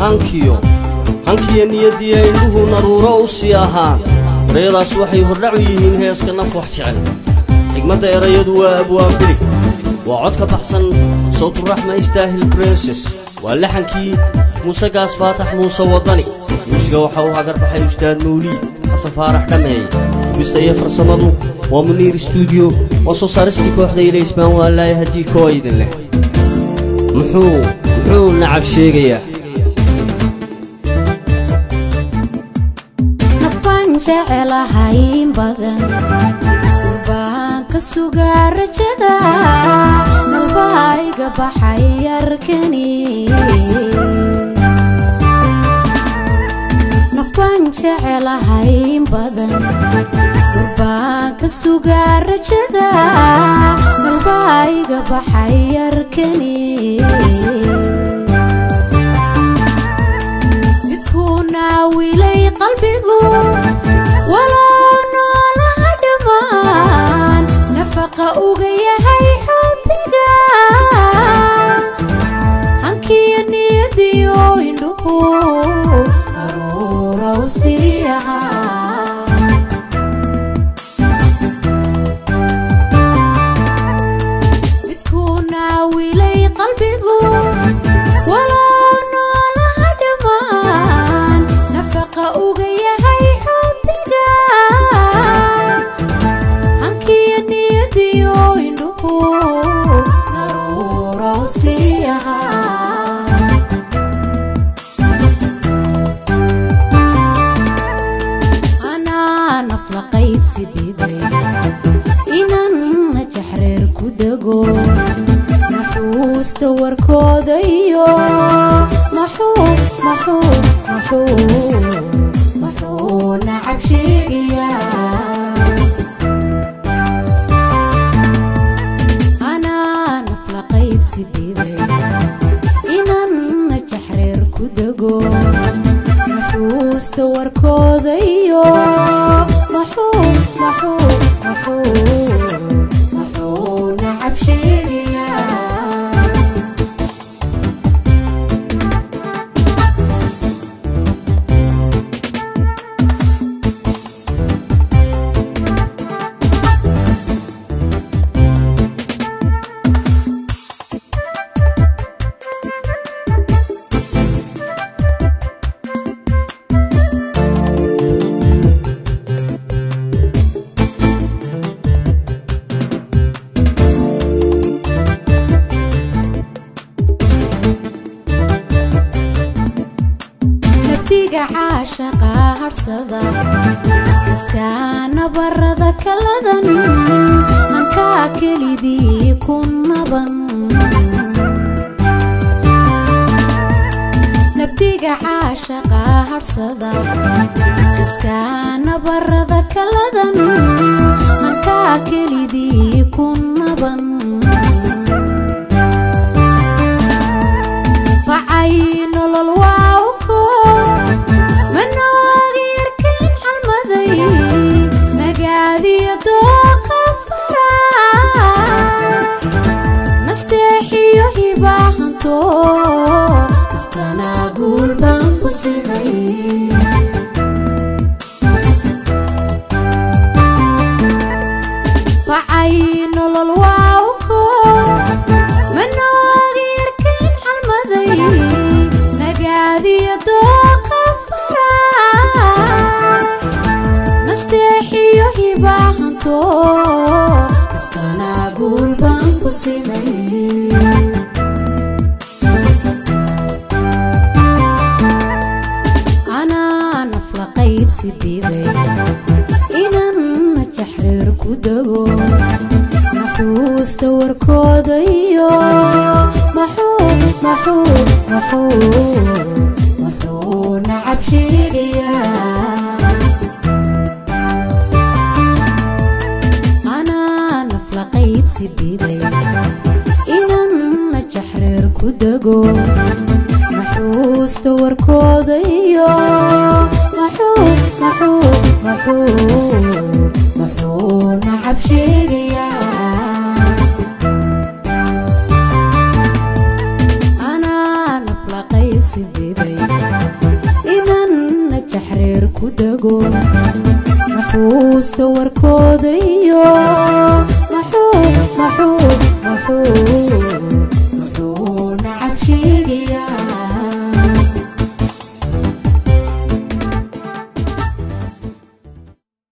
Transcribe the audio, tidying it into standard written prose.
hankiyo niyadii indhuhu naruuro u sii ahaan reedaas waxay hordhac u yihiin heeska naf wax jecel xigmadda erayadu waa abwaan bilig waa cod ka baxsan sawtu raxma istaahil princess waa laxankii muuse gaas faatax muuse wadani muusiga waxa uu hagar baxay ustaad mawliid xasan faarax dhameey bista iyo farsamadu waa Muniir studio oo soo saaristii kooxda Ilaysmaan wallahi hadii koo idin leh muxuu nacab sheegayaa jecelahay badan baan ka sugaa rajada qalbigayga baxay arkani nafaan jecelahay badan baan ka sugaa rajada qalbigayga baxay arkani midkuna wilay qalbigu ولا نولها دمان نفقة وقيهاي حبك هنكي النيدي وينوه أرورا وسيعا بتكون عويلي قلبك ولا نولها دمان نفقة وقيهاي نحوس دور كوديو محو نعب شيقيا أنا نفل قيب سبيدي إنان نجحرير كوديو نحوس دور كوديو محو نعب شيقيا عاشقا هرسدا كسكان بردا كلدن أنكا كليدي كن نبن نبتيق عاشقا هرسدا كسكان بردا كلدن أنكا كليدي كن نبن فعين للواوكو نستحي هباهنتو نفتنا قلبان بسيني فعين للواوكو من غير كان حلمذي نقادي يدوق الفراح نستحي هباهنتو نفتنا قلبان بسيني أنا نفل قيب سبيدي إنان نجحرير كودو نحوس دور كوديو محو نعب شيقيا أنا نفل قيب سبيدي إنان نجحرير كودو نحوس دور كوديو محو نعب شيقيا أنا نفل قيب qaybsi biday inaan jaxreer ku dago maxuusta warkooda iyo maxuu